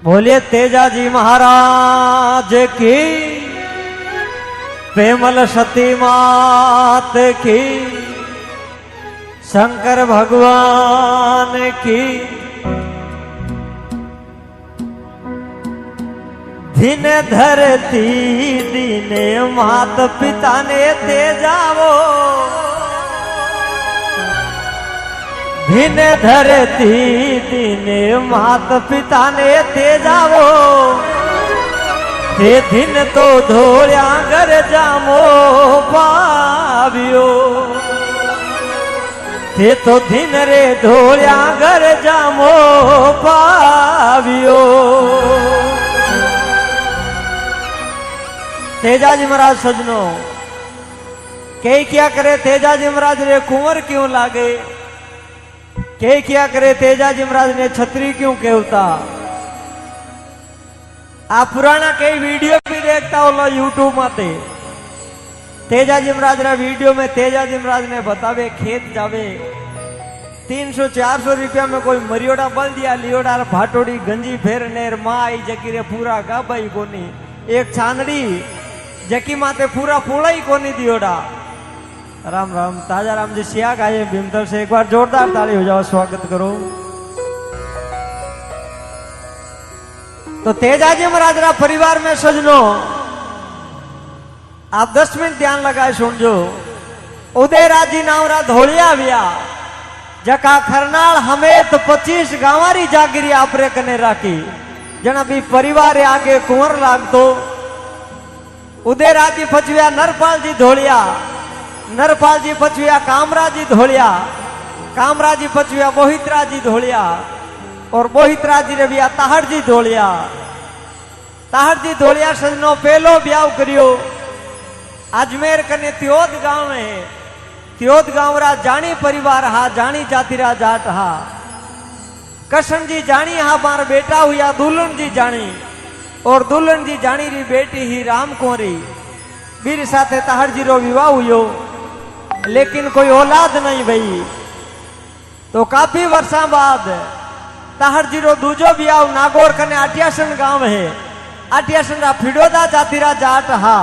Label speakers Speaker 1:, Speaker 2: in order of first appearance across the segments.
Speaker 1: बोलिए तेजाजी महाराज की, पेमल सती मात की, शंकर भगवान की। दिन धरती दीने मात पिता ने तेजावो, दिन धरती दीने मात पिता ने तेजावो, ते दिन तो धोळ्या घर जामो पाव्यो, ते तो दिन रे धोळ्या घर जामो पाव्यो। तेजाजी महाराज सजनो के क्या करे, तेजाजी महाराज रे कुंवर क्यों लागे, के क्या करे तेजाजी महाराज ने छतरी क्यों कहता। आप पुराना कई वीडियो भी देखता हो यूट्यूब माते, तेजाजी महाराज ना वीडियो में तेजाजी महाराज ने बतावे खेत जावे 300-400 रुपया में कोई मरियोड़ा बल दिया लियोड़ा भाटोड़ी गंजी फेर नेर माई जकी रे पूरा गाबाई कोनी, एक छानड़ी जकी माते पूरा पोलाई कोनी दियोड़ा। राम राम ताजा राम जी सियाग आए भीमतर से, एक बार जोरदार ताली हो जाओ, स्वागत करो। तो तेजाजी महाराज ना परिवार में सजनो आप 10 मिनट ध्यान लगाए सुनजो। उदयराजी नावरा धोलिया व्या जका खरनाल हमें तो 25 गांवारी जागिरी आपरे कने राखी, जना भी परिवार आगे कुंवर लागतो। उदयराजी फचव्या नरपाल जी धोलिया, नरपाल जी पचविया कामराजी धोलिया, कामराजी पचविया मोहितराजी धोलिया, और मोहितराजी ने बिया ताहरजी धोलिया, ताहरजी धोलिया सजनो पहलो ब्याह करियो अजमेर कने त्योद गांव में। त्योद गांव रा जानी परिवार हा, जानी जातिरा जाट हा। कृष्ण जी जानी हा मार बेटा हुआ दुल्हन जी जानी, और दुल्हन जी जानी री बेटी ही राम कोरी। बीर साथे ताहरजी रो विवाह हुयो, लेकिन कोई औलाद नहीं भई। तो काफी वर्षा बाद ताहरजी रो दूजो ब्याह नागौर कने आटियासन गांव है। आटियासन रा फिडोदा जातिरा जाट हा।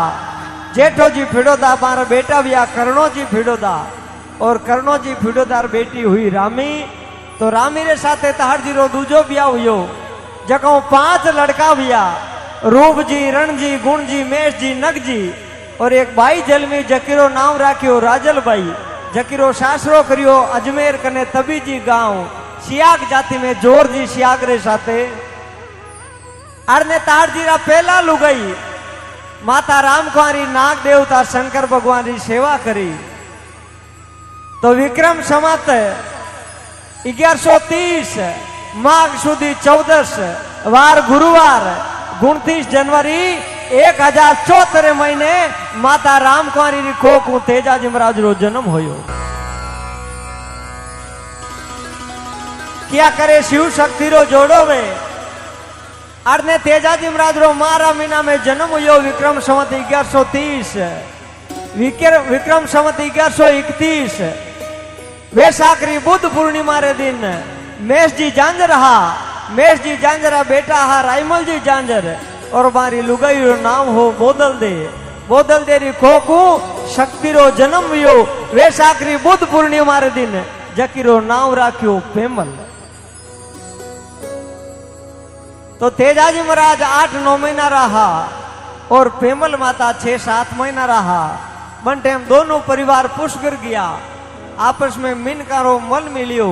Speaker 1: जेठो जी फिडोदा मारा बेटा बिया कर्णो जी फिडोदा, और कर्णो जी फिडोदार बेटी हुई रामी। तो रामी रे साथे ताहरजी रो दूजो ब्याह हुयो, जको 5 लड़का बिया, रूप जी, रण जी, गुण जी, मेष जी, नग जी, और एक बाई जलमी जकीरो नाम राख्यो राजल बाई। जकीरो सासरो करियो अजमेर कने तबी जी गांव सियाग जाति में जोर जी सियाग रे साथे। अरने ताहरजी रा पहला लुगाई माता राम कुंवारी नाग देवता शंकर भगवान री सेवा करी। तो विक्रम संवत 1130 माघ सुधी 14 वार गुरुवार 29 जनवरी 1074 महीने माता राम कुंवारी री कोकू तेजाजी महाराज रो जन्म होयो। क्या करे शिव शक्ति रो जोड़ो में अरने तेजाजी महाराज रो मारा मीना में जन्म हुयो विक्रम संवत 1130, विक्रम संवत 1131 वैशाखरी बुध पूर्णिमा रे दिन मेष जी जांजर हा, मेष जी जांजरा बेटा हा रायमल जी जांजर, और मारी लुगाई रो नाम हो बोदल दे। बोदल दे री खोकू शक्ति रो जन्म हुयो वैशाखरी बुध पूर्णिमा रे दिन, जकी रो नाम राख्यो पेमल। तो तेजाजी महाराज 8-9 महीना रहा, और पेमल माता 6-7 महीना रहा। बन टाइम दोनों परिवार पुष्कर गया, आपस में मिनका रो मन मिलियो,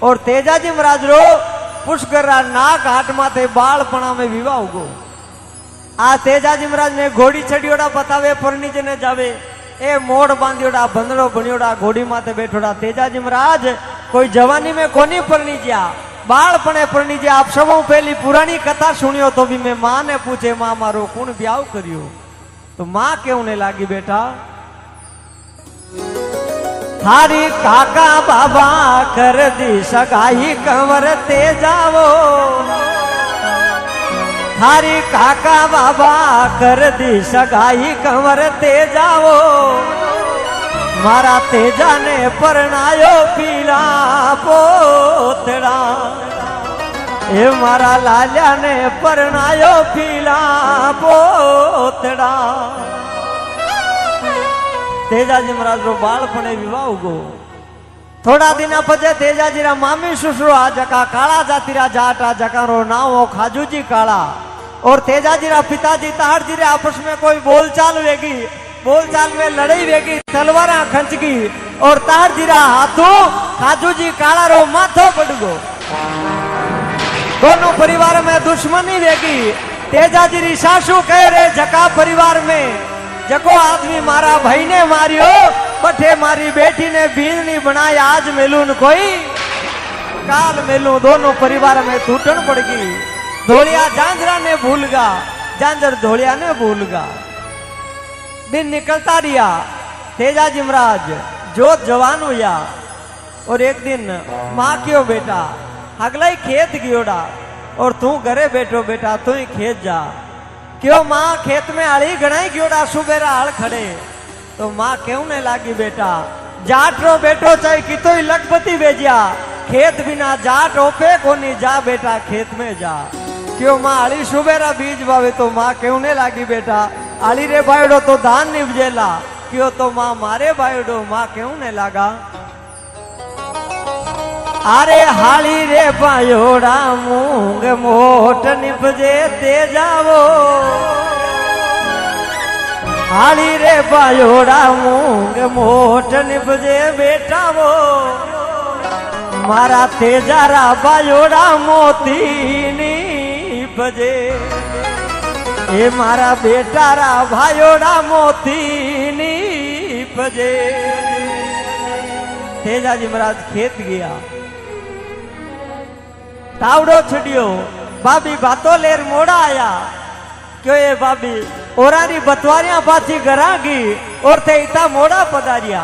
Speaker 1: और तेजाजी महाराज रो पुष्कर रा नाक हाट माथे बालपणा में विवाह गो। आ तेजाजी महाराज ने घोड़ी चढ़ियोड़ा बतावे परनी जने जावे, ए मोड़ बांधियोड़ा बंदड़ो बनियोड़ा घोड़ी माथे बैठोड़ा। तेजाजी महाराज कोई जवानी में कोनी परनी जा, बालपणे परनी जा। आप सब पहली पुरानी कथा सुनियो तो भी मैं मां ने पूछे मां मारो कौन ब्याह करियो, तो मां क्यों ने लागी बेटा थारी काका बाबा कर दी सगाई कंवर तेजावो, थारी काका बाबा कर दी सगाई कंवर तेजावो। मारा तेजा ने परणायो पीला पोतड़ा, ए मारा लाल्या ने परणायो पीला पोतड़ा। तेजाजी महाराज रो बाळपणे विवाह गो। थोड़ा दिन पछे तेजाजी रा मामी ससुरो आ जका काला जातिरा जाटा जका रो नाम खाजूजी काला। और तेजाजी रा पिताजी ताहड़जी रे आपस में कोई बोलचाल वेगी, बोलचाल में लड़ाई वेगी, तलवारा खंचगी और ताहड़जी रा हाथों खाजूजी काला रो माथो पड़गो। दोनों परिवार में दुश्मनी वेगी। तेजाजी री सासू कह रे जका परिवार में जको आदमी मारा भाई ने मारियो बठे मारी बेटी ने बीजनी बनाई, आज मेलू न कोई काल मेलू। दोनों परिवार में टूटन पड़ गई। धोलिया जांजरा ने भूल गा, जांजर धोलिया ने भूल गा। दिन निकलता रिया। तेजाजी महाराज जोत जवान हुआ और एक दिन माँ क्यों बेटा अगला खेत गियोड़ा और तू घरे बैठो बेटा, तू ही खेत जा। क्यों माँ खेत में आड़ी गणाई गियोड़ा सुबेरा आड़ खड़े। तो माँ क्यों ने लागी बेटा जाट रो बेटो चाहे कि तो ही लखपति भेजिया, खेत बिना जाट ओपे कोनी, जा बेटा खेत में जा। क्यों माँ आड़ी सुबेरा बीज बावे तो माँ क्यों ने लागी बेटा आड़ी रे बायडो तो धान निपजेला। क्यों तो माँ मारे बायडो, माँ क्यों ने लागा अरे हाली रे बायोड़ा मूंग मोट निपजे ते जावो। हाली रे बायोड़ा मूंग मोट निपजे बेटा वो, मारा तेजारा बायोड़ा मोती निपजे। ए मारा बेटारा भायोड़ा मोती निपजे। तेजाजी महाराज खेत गया, तावड़ो छड़ियो, भाभी बातो लेर मोड़ा आया। क्यों ये भाभी ओरारी बतवारिया पाछी गरागी और थे इता मोड़ा पधारिया।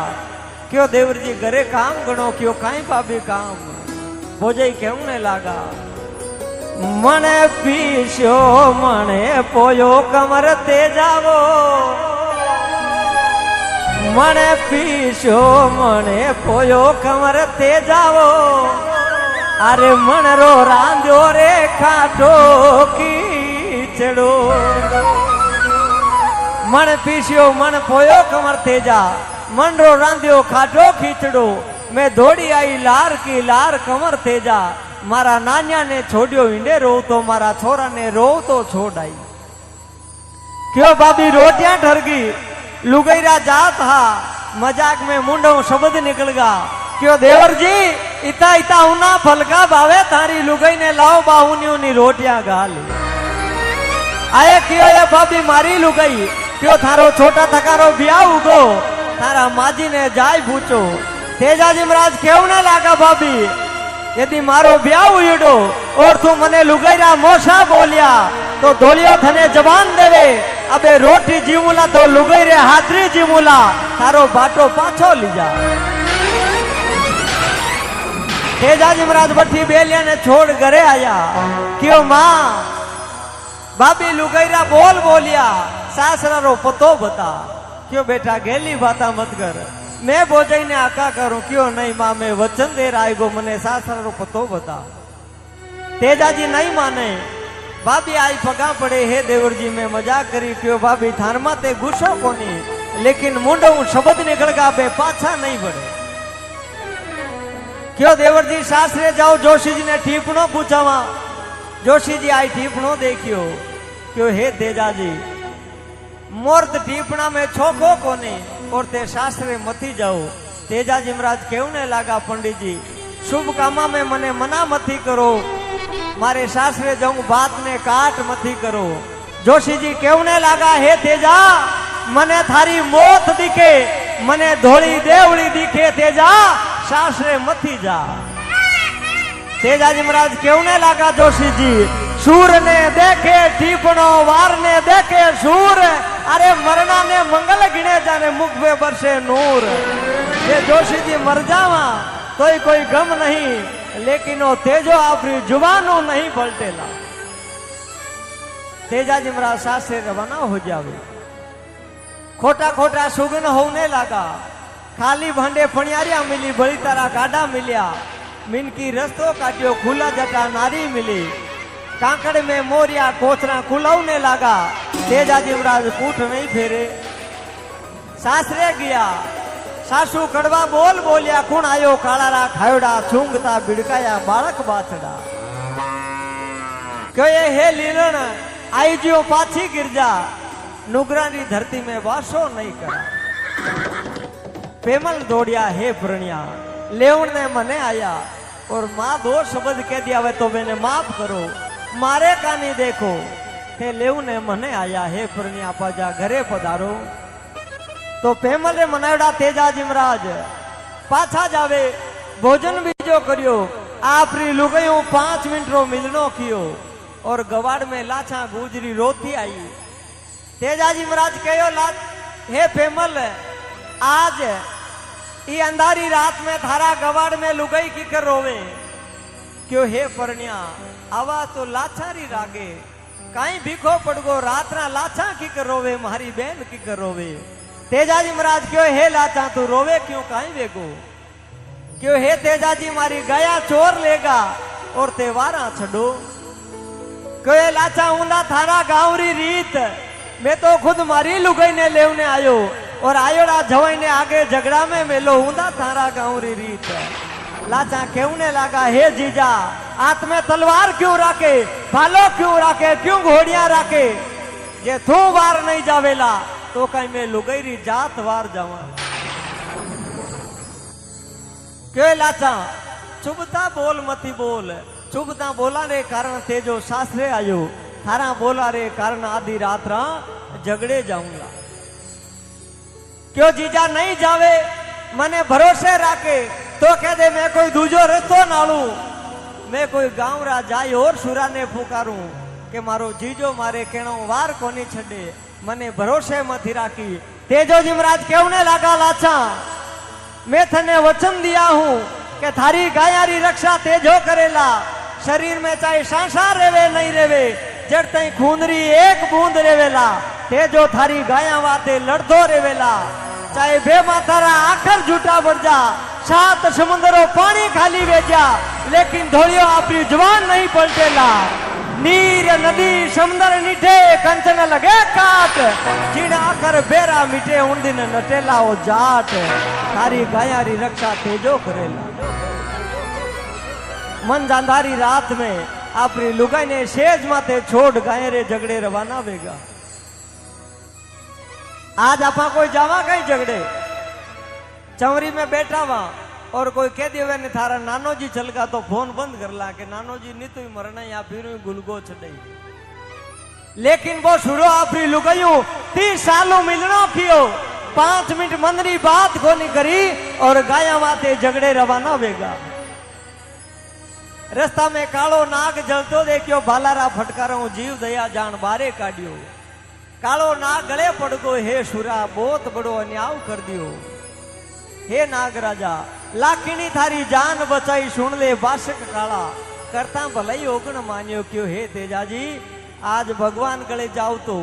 Speaker 1: क्यों देवर जी घरे काम गणो, क्यों काई भाभी काम भोजई क्यों ने लागा। मने पीछो मने पोयो कमर ते जावो। मने पीछो मने पोयो कमर ते जावो। अरे मनरो रांधो रे खाटो कीचड़ो। मन पीसियो मन पोयो कमर तेजा, मनरो रांधियो खाटो खीचड़ो। मैं दौड़ी आई लार की लार कमर तेजा, मारा नान्या ने छोड़ियो इंडे रो तो मारा छोरा ने रो तो छोड़ आई। क्यों भाभी रोटियां ठरगी लुगैरा जात हा, मजाक में मुंडो शब्द निकल गा। क्यों देवर जी इता इता उना फलका भावे थारी लुगाई ने लाओ बाहुनी उनी रोटियां गाली। आए क्यों ये भाभी मारी लुगाई, क्यों थारो छोटा थकारो ब्याह उगो, थारा माजी ने जाय पूछो। तेजाजी महाराज क्यों न लागा भाभी यदि मारो ब्याह उड़ो और तू मने लुगाईरा मोशा बोलिया तो धोलियो थने जवान देवे। अबे रोटी जीवूला तो लुगाई रे हाथरी जीवूला, थारो बाटो पाछो लीजा। तेजाजी महाराज बठी बेलिया ने छोड़ घरे आया। क्यों माँ भाभी लुगाईरा बोल बोलिया, सासरा रो पतो बता। क्यों बेटा गेली बाता मत कर, मैं बोझई ने आका करूं। क्यों नहीं माँ मैं वचन दे रहा गो, मने सासरा रो पतो बता। तेजाजी नहीं माने, भाभी आई पगा पड़े। हे देवर जी मैं मजाक करी। क्यों भाभी थार माते गुस्सो कोनी, लेकिन मुंडो शब्द निकल गा बे पाछा नहीं बढ़े। क्यों देवर जी सासरे जाओ, जोशी जी ने ठीपणो पूछावा। जोशी जी आई ठीपणो देखियो। क्यों हे तेजाजी मोर्द ठीपणा में छोको कोने और ते शास्त्रे मती जाओ। तेजाजी महाराज क्यों ने लागा पंडित जी शुभ कामा में मने मना मती करो, मारे शास्त्रे जाऊं बात ने काट मती करो। जोशी जी क्यों ने लागा हे तेजा मने थारी मौत दिखे, मने धोली देवड़ी दिखे। तेजा शास्त्रे मती जा। तेजाजी महाराज क्यों ने लागा जोशी जी सूर ने देखे ठीपणो वार ने देखे सूर। अरे मरना ने मंगल गिने जाने मुख पे बरसे नूर। ये जोशी जी मर जावा तो कोई गम नहीं, लेकिन वो तेजो आपरी जुबानों नहीं पलटेला। तेजाजी महाराज शास्त्रे रवाना हो जावे। खोटा खोटा सुगन होने लगा। खाली भांडे फणियारिया मिली, बड़ी तारा गाडा मिलिया। मिनकी रस्तो काटियो, खुला जटा नारी मिली। कांकड़ में मोरिया कोचरा कुलवने लागा। तेजाजी महाराज पूठ नहीं फेरे, सासरे गया। सासू कड़वा बोल बोलिया, कुण आयो काळारा खायोड़ा, छूंगता बिड़काया बालक बाछड़ा। कहे हे लीलन आई जियो पाछी गिरजा, नुगरानी धरती में वासो नहीं करा। पेमल दौड़िया हे प्रणिया, लेवण ने मने आया और माँ दो शब्द कह दिया वे तो मैंने माफ करो, मारे का नहीं देखो। हे लेव ने मने आया हे प्रणिया पाजा घरे पधारो। तो पेमल रे मनावड़ा तेजाजी महाराज पाछा जावे, भोजन बीजो करियो। आपरी लुगाईओ 5 मिनट रो मिलनो कियो और गवाड़ में लाछा गुजरी रोती आई। तेजाजी महाराज कहो लात हे पेमल, आज ये अंधारी रात में थारा गवाड़ में लुगाई की कर रोवे क्यों? हे परण्या आवा तो लाछारी रागे, काई भीखो पड़गो रातना लाछा की कर रोवे, मारी बहन की कर रोवे। तेजाजी महाराज क्यों हे लाछा तू रोवे क्यों, काई वेगो क्यों? हे तेजाजी मारी गया चोर लेगा और तेवारा छड़ो। क्यों लाछा ऊंधा थारा गांवरी रीत, मैं तो खुद मारी लुगाई ने लेवने आयो और आयोड़ा जवाई ने आगे झगड़ा में मेलो, ऊंधा थारा गांवरी रीत। लाचा केवने लगा हे जीजा हाथ में तलवार क्यों राखे, भालो क्यों राखे, क्यों घोड़ियां राखे? जे तू वार नहीं जावेला तो कहीं मैं लुगाईरी जात वार जावा। क्यों लाचा चुभता बोल मती बोल, चुभता बोला रे कारण तेजो सासरे आयो, थारा बोला रे कारण आधी रात रा झगड़े जाऊंगा। क्यों जीजा नहीं जावे मने भरोसे राखे तो कह दे मैं कोई दूजो रस्तो नालू, मैं कोई गांव रा जाई और सुरा ने पुकारू के मारो जीजो मारे केणो वार कोनी छड़े, मने भरोसे मथी राखी। तेजोजी महाराज केवने लागा लाछा, मैं थने वचन दिया हूं कि थारी गायारी रक्षा तेजो करेला। शरीर में चाहे सांसा रेवे नहीं रेवे, जड़ तई खूनरी एक बूंद रेवेला, तेजो थारी गाया वाते लड़दो रेवेला। चाहे बे माथारा आखर झूठा बढ़ जा, 7 समुद्रों पानी खाली वेजा, लेकिन धोलियो आपरी जवान नहीं पलटेला। नीर नदी समुद्र नीठे कंचन लगे काट, जिन आखर बेरा मीठे उन दिन नटेला ओ जाट। थारी गायारी रक्षा तेजो करेला। मन जांधारी रात में आपरी लुगाई ने सेज माथे छोड़ गाय रे झगड़े रवाना वेगा। आज आपा कोई जावा कहीं झगड़े, चवरी में बैठा वहां और कोई कह दियो ने थारा नानो जी चलगा तो फोन बंद कर ला के नानो जी नी तो मरना या फिर गुलगो छड़ई। लेकिन वो शुरू आपरी लुगाइयो 30 सालों मिलनो कियो, 5 मिनट मंदरी बात को नहीं करी और गाया माते झगड़े रवाना वेगा। रस्ता में कालो नाग जलतो देखियो, भालारा फटकारो जीव दया जान बारे काढ़ियो। कालो नाग गले पड़ गो हे शुरा बहुत बड़ो अन्याय कर दियो। हे नाग राजा लाखिणी थारी जान बचाई, सुन ले बासक काला, करता भलाई ओगण मान्यो क्यों? हे तेजाजी आज भगवान गले जाओ तो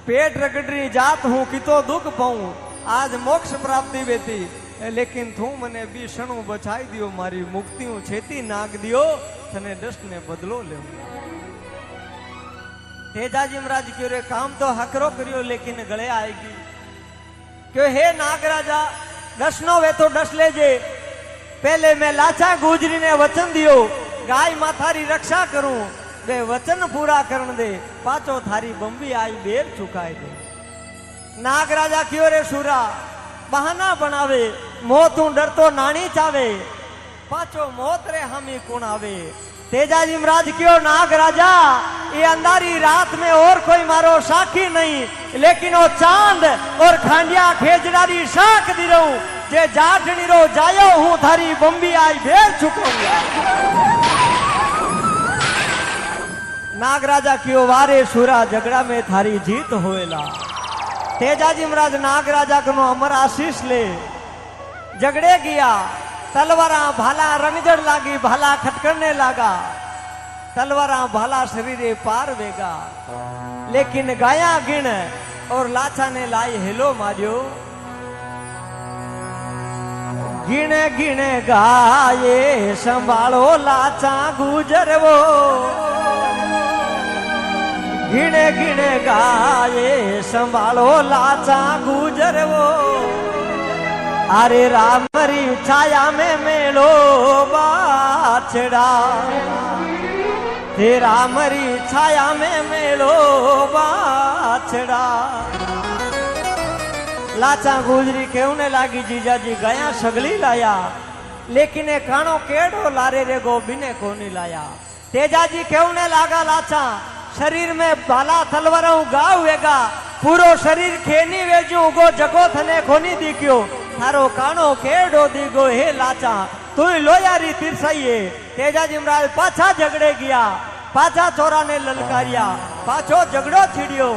Speaker 1: पेट रगड़री जात हूं, कितो दुख पाऊं, आज मोक्ष प्राप्ति बेती, लेकिन तू मने बीसणु बचाई दियो, मारी मुक्ति हूं छेती नाग दियो, थने दस्ट ने बदलो ले। तेजाजी महाराज क्यों रे काम तो हकरो करियो लेकिन गले आएगी क्यों? हे नाग राजा दसनो वे तो दस ले जे, पहले मैं लाछा गुजरी ने वचन दियो गाय माथारी रक्षा करूं, वे वचन पूरा करन दे, पाचो थारी बंबी आई बेर चुकाए दे। नाग राजा क्यों रे सुरा बहाना बनावे, मोतू डरतो नानी चावे, पाचो मोत रे हमी कुण आवे। तेजाजी महाराज क्यों नाग राजा ये अंधारी रात में और कोई मारो साखी नहीं, लेकिन वो चांद और खांडिया खेजड़ारी साख दी रहूं, जे जाटनी रो जायो हूं थारी बंबी आई बेर चुकूंगा। नाग राजा क्यों वारे सुरा झगड़ा में थारी जीत होएला। तेजाजी महाराज नाग राजा को अमर आशीष ले, झगड़े गया, तलवारा भाला रंगजड़ लागी, भाला खटकरने लगा, तलवारा भाला शरीरे पार वेगा, लेकिन गाया गिण और लाछा ने लाई हेलो मारियो। गिण गिण गाये संभालो लाछा गुजरवो, गिणे गिणे गाये संभालो लाचा गुजरवो अरे राम री छाया में मेलो बाछड़ा हे राम री छाया में मेलो बाछड़ा लाचा गुजरी केवने लागी जीजाजी गया सगली लाया लेकिन ए काणो केड़ो लारे रे गो बिने कोनी लाया तेजाजी केवने लागा लाचा शरीर में बाला तलवारों गाव वेगा पूरो शरीर खेनी वेजू गो जगो थने खोनी दीक्यो थारो काणो केड़ो दीगो हे लाचा तू लोयारी तिरसाइए तेजाजी महाराज पाछा झगड़े गया पाछा चोरा ने ललकारिया पाछो झगड़ो छिड़ियो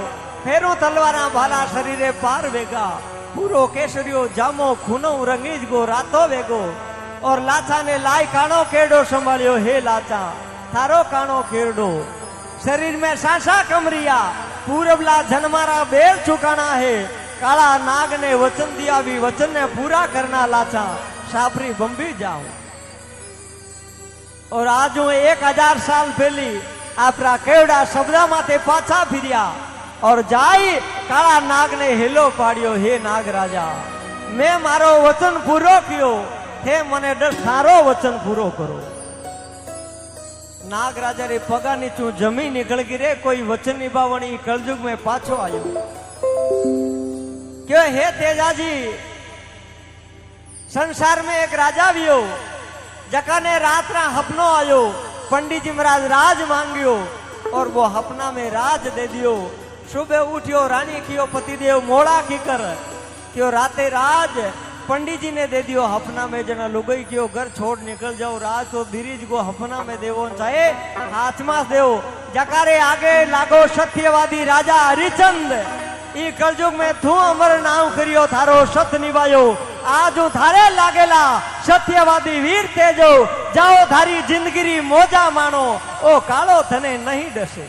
Speaker 1: फेरू तलवारा भाला शरीरे पार वेगा पूरो केसरियो जामो खूनो रंगीज गो रातो वेगो और लाचा ने लाई काणो केड़ो संभालियो हे लाचा थारो काणो केड़ो शरीर में सासा कमरिया पूरबला जन्मारा बेर चुकाना है काला नाग ने वचन दिया भी वचन ने पूरा करना लाचा सापरी बंबी जाओ और आज 1000 साल पहली आपरा केवड़ा शब्दा माथे पाछा फिरिया और जाई काला नाग ने हेलो पाड़ियो हे नाग राजा मैं मारो वचन पूरो कियो हे मने डर थारो वचन पूरो करो नाग राजा रे पगा नीचू जमी निकल गई रे कोई वचन निभावनी कलयुग में पाछो आयो क्यों हे तेजाजी संसार में एक राजा भी हो जका ने रात रा हपनो आयो पंडित जी महाराज राज मांगियो और वो हपना में राज दे दियो सुबह उठियो रानी कियो पतिदेव मोड़ा की कर क्यों राते राज पंडित जी ने दे दियो हपना में जना लुगई क्यों घर छोड़ निकल जाओ राज तो धीरीज को हपना में देवो चाहे हाथ में देव जकारे आगे लागो सत्यवादी राजा हरिचंद ई कलयुग में तू अमर नाम करियो थारो सत निभायो आज थारे लागेला सत्यवादी वीर तेजो जाओ थारी जिंदगी मोजा मानो ओ कालो थने नहीं डसे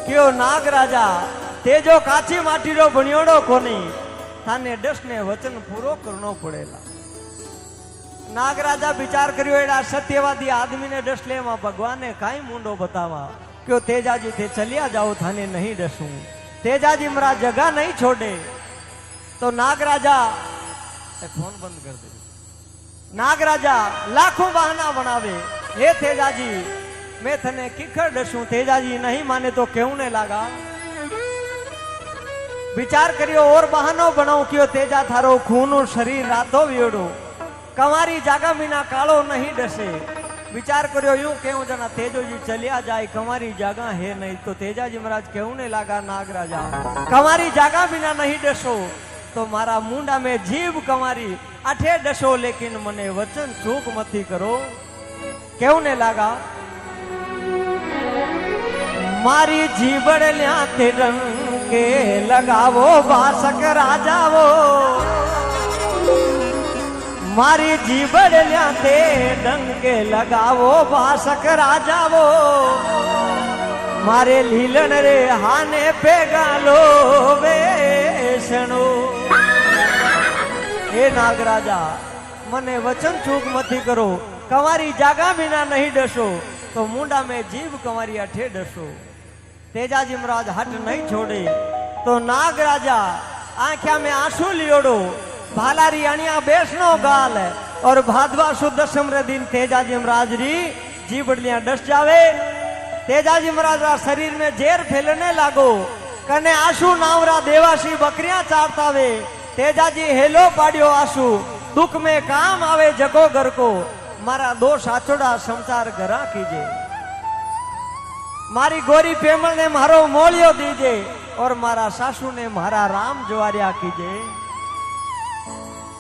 Speaker 1: क्यों नाग राजा तेजो काची माटी रो बनियोड़ो कोनी थाने डस ने वचन पूरो करनो पड़ेला नाग राजा विचार करियो एड़ा सत्यवादी आदमी ने डस ले भगवान ने काई मुंडो बतावा क्यों तेजाजी थे चलिया जाओ थाने नहीं डसूं तेजाजी मरा जगह नहीं छोड़े तो नाग राजा फोन बंद कर दे नाग राजा लाखों बहाना बनावे हे तेजाजी मैं थने किखर डसूं तेजाजी नहीं माने तो क्यों ने लागा विचार करियो और बहानो बनाओ क्यों तेजा थारो खूनो शरीर रातो वियोड़ो कमारी जागा बिना कालो नहीं डसे विचार करियो यूं क्यों जना तेजो जी चलिया जाए कमारी जागा है नहीं तो तेजा जी महाराज क्यों ने लागा नाग राजा कमारी जागा बिना नहीं डसो तो मारा मुंडा में जीव कमारी अठे डसो लेकिन मने वचन चूक मती करो क्यों ने लागा मारी जीबड़ ल्याते रंग के लगावो बासक राजावो मारी जीबड़ ल्याते डंग के लगावो बासक राजावो मारे लीलन रे हाने पे गालो बेसणो हे नाग राजा मने वचन चूक मती करो कमारी जागा बिना नहीं डसो तो मुंडा में जीव कमारी अठे डसो तेजाजी महाराज हट नहीं छोड़े तो नाग राजा आंखिया में आंसू लियोड़ो भालारी अणिया बेसनो गाल और भादवा सुद दशम रे दिन तेजाजी महाराज री जीबड़ियां डस जावे तेजाजी महाराज शरीर में जेर फैलने लागो कने आंसू नावरा देवासी बकरियां चारता वे तेजाजी हेलो पाड़ियो आंसू दुख में काम आवे जगो घर को मारा दो साचोड़ा संसार घरा कीजे मारी गोरी पेमल ने मारो मोलियो दीजे और मारा सासू ने मारा राम जवारिया कीजे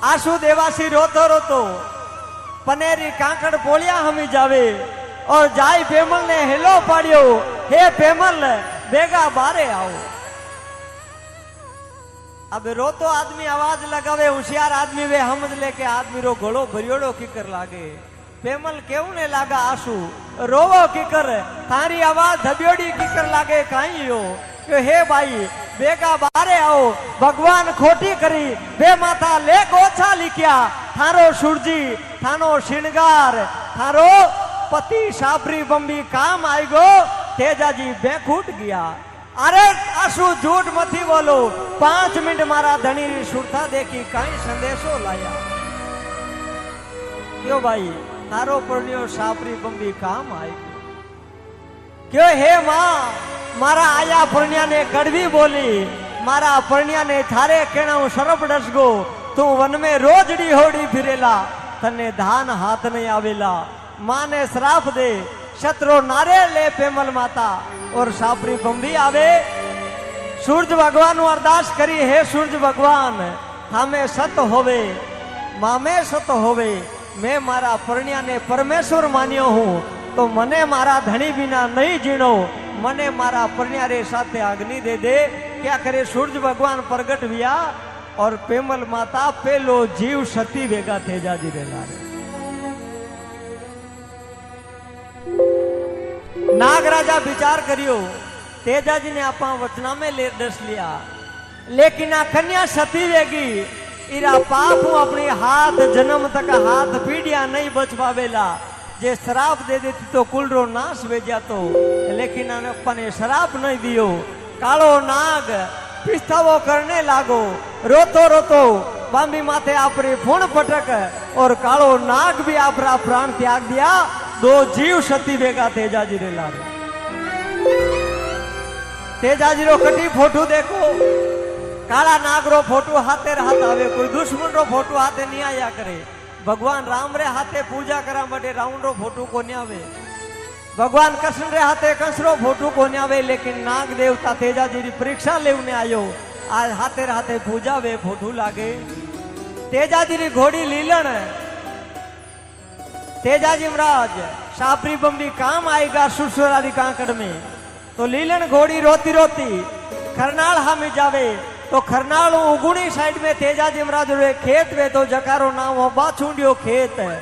Speaker 1: आंसू देवासी रोतो रोतो पनेरी कांकड़ पोलिया हमी जावे और जाई पेमल ने हेलो पाड़ियो हे पेमल बेगा बारे आओ अब रोतो आदमी आवाज लगावे होशियार आदमी वे समझ ले के आदमी रो गलो भरियोड़ो किकर लागे पेमल क्यों ने लागा आंसू रोवो किकर थारी आवाज धबियोड़ी किकर लागे काई हो कि हे भाई बेगा बारे आओ भगवान खोटी करी बे माथा ले गोछा लिखिया थारो सूरजी थानो श्रृंगार थारो पति साबरी बंबी काम आई गो तेजा जी बेखूट गया। अरे आशु झूठ मथी बोलो, 5 मिनट मारा धनी री सुरता देखी कई संदेशो लाया। क्यों भाई तारो पुण्यो सापरी बंबी काम आई क्यों हे मां मारा आया पुण्या ने कड़वी बोली, मारा पुण्या ने थारे केणा सरप डसगो, तू वन में रोजड़ी होड़ी फिरेला, तने धान हाथ नहीं आवेला। मां ने श्राप दे शत्रु नारे ले पेमल माता, और सापरी बंबी आवे। सूरज भगवान अरदास करी, हे सूरज भगवान हमें सत होवे, मामे सत होवे, मैं मारा पुण्या ने परमेश्वर मान्यो हूं, तो मने मारा धनी बिना नहीं जीणो, मने मारा पुण्या रे साथे अग्नि दे दे। क्या करे सूरज भगवान प्रगट हुआ, और पेमल माता पेलो जीव सती वेगा थे जाजी रे लारे। नागराजा विचार करियो, तेजाजी ने आपा वचना में ले दस लिया, लेकिन आ कन्या सती वेगी इरा पाप अपनी हाथ जन्म तक हाथ पीढ़िया नहीं बच पावेला। जे शराब दे देती तो कुलरो नाश वे जातो, लेकिन अपने शराब नहीं दियो। कालो नाग पिस्तावो करने लागो, रोतो रोतो बांबी माथे आपरे फूण पटक, और कालो नाग भी आपरा प्राण त्याग दिया। 2 जीव सती वेगा तेजाजी रे लारे। तेजाजी रो कटी फोटो देखो, काला नाग रो फोटो हाथे हाथ आवे, कोई दुश्मन रो फोटो हाथे नहीं आया करे। भगवान राम रे हाथे पूजा करा बटे रावण रो फोटो को नहीं आवे, भगवान कृष्ण रे हाथे कंसरो फोटो को नहीं आवे। लेकिन नाग देवता तेजाजी री परीक्षा लेवने आयो, आज हाथे हाथे पूजा वे फोटो लागे। तेजाजी री घोड़ी लीलन, तेजाजी महाराज सापरी बंबी काम आएगा सुरसुरारी कांकड़ में, तो लीलन घोड़ी रोती रोती खरनाल हामी जावे। तो खरनाल उगुणी साइड में तेजाजी महाराज रे खेत वे, तो जकारो नाम हो बाछुंडियो खेत है।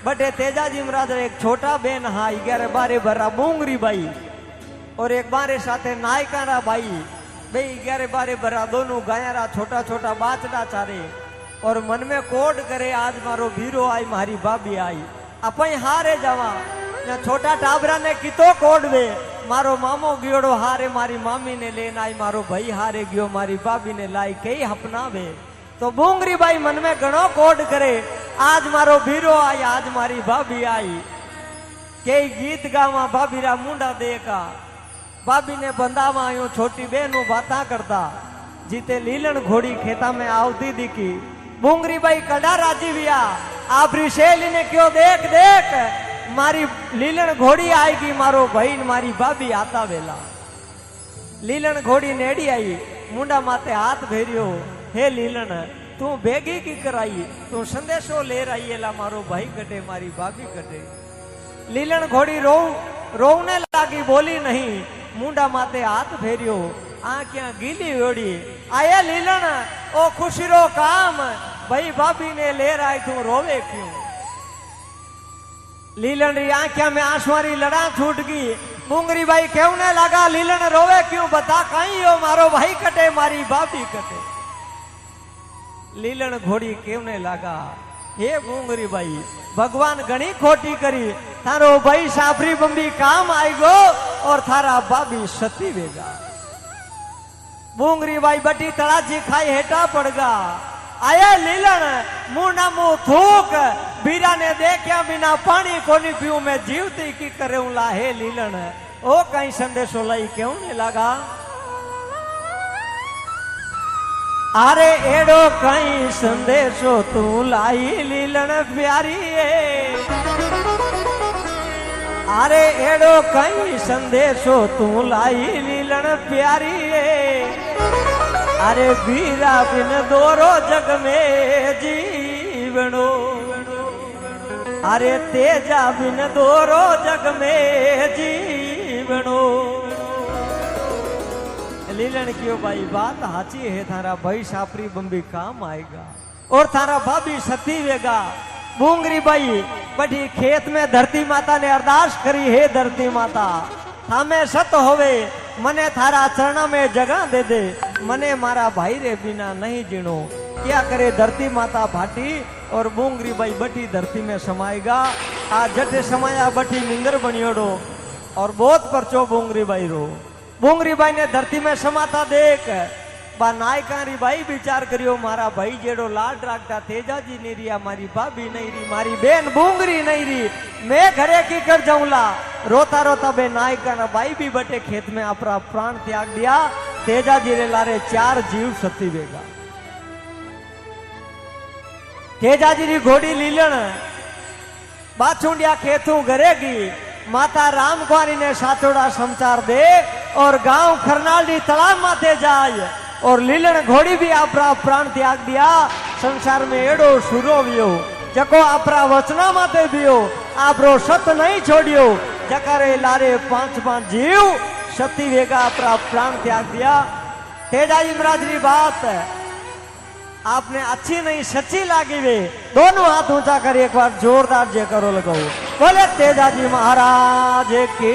Speaker 1: बटे तेजाजी महाराज एक छोटा बेन हा 11-12 भरा बूंगरी बाई, और एक बारे साथे नायकारा बाई, बे 11-12 भरा दोनों गायरा छोटा छोटा बाचड़ा चारे। और मन में कोड करे, आज मारो भीरो आई, मारी भाभी आई, अपई हारे जावा। छोटा टाबरा ने कितो कोड वे, मारो मामो गियोड़ो हारे मारी मामी ने लेन आई, मारो भाई हारे गयो मारी भाभी ने लाई, कई अपनावे। तो बूंगरी बाई मन में घणो कोड करे, आज मारो भीरो आई, आज मारी भाभी आई। कई गीत गावा भाभी रा मुंडा देखा, भाभी ने बंदावा आयो छोटी बेनू बाता करता। जीते लीलन घोड़ी खेता में आवती दिखी, बूंगरी बाई कड़ा राजी विया। आपरी सहेली ने क्यों देख देख मारी लीलन घोड़ी आएगी, मारो भाई मारी भाभी आता वेला। लीलन घोड़ी नेड़ी आई, मुंडा माते हाथ भेरियो, हे लीलन तू बेगी की कराई, तू संदेशो ले रही है, मारो भाई कटे मारी भाभी कटे। लीलन घोड़ी रोने लागी, बोली नहीं। मुंडा माते हाथ फेरियो, आंखियां गीली ओड़ी, आया लीलन ओ खुशी रो काम, भाई भाभी ने ले रहा तू रोवे क्यों। लीलन री आंखिया में आंसुआरी लड़ा छूट गई। मुंगरी भाई कहने लगा, लीलन रोवे क्यों, बता कहीं हो, मारो भाई कटे मारी भाभी कटे। लीलन घोड़ी कहने लगा, हे मुंगरी भाई भगवान घणी खोटी करी, थारो भाई साफरी बंबी काम आई गो, और थारा भाभी सती वेगा। मुंगरी भाई बटी तड़ाची खाई हेटा पड़गा। आया लीलन मुंडा मुंह थूक, बीरा ने देखा बिना पानी कोनी पीऊ, मैं जीवती की करे ला। हे लीलन ओ कहीं संदेशो लाई क्यों नहीं लगा। अरे एड़ो कहीं संदेशो तू लाई लीलन प्यारी है, अरे एड़ो कहीं संदेशो तू लाई लीलन प्यारी है। अरे बीरा बिन दोरो जग में जीवनो, अरे तेजा बिन दोरो जग में जीवनो। लीलन क्यों भाई बात हाची है, थारा भाई सापरी बंबी काम आएगा, और थारा भाभी सती वेगा। बूंगरी बाई बड़ी खेत में धरती माता ने अरदास करी, हे धरती माता थामे सत होवे, मने थारा चरणा में जगह दे दे, मने मारा भाई रे बिना नहीं जीणो। क्या करे धरती माता भाटी, और बूंगरी बाई बटी धरती में समाएगा। आ जटे समाया बटी निंगर बनियोड़ो, और बहुत परचो बुंगरी बाई रो। बुंगरी बाई ने धरती में समाता देख बा नायकारी भाई विचार करियो मारा भाई जेड़ो लाड राखता तेजाजी नहीं रिया, मारी भाभी नहीं रही, मारी बेन बुंगरी नहीं रही, मैं घरे की कर जाऊंला। रोता रोता बे नायका ना भाई भी बटे खेत में अपना प्राण त्याग दिया। तेजाजी रे लारे 4 जीव सती वेगा। तेजाजी री घोड़ी लीलण बाछुंडिया खेतू घरेगी। माता रामकुमारी ने साचोड़ा समाचार दे और गांव खरनाली तालाब माथे जाए और लीलण घोड़ी भी अपना प्राण त्याग दिया। संसार में एडो सुरो वियो जको अपना वचना माथे बियो, आपरो सत नहीं छोड़ियो। जकारे लारे 5 जीव सती वेगा अपना प्राण त्याग दिया। तेजाजी महाराज की बात आपने अच्छी नहीं सच्ची लागी वे। दोनों हाथ ऊंचा कर एक बार जोरदार जय करो लगाओ। बोले तेजाजी महाराज की।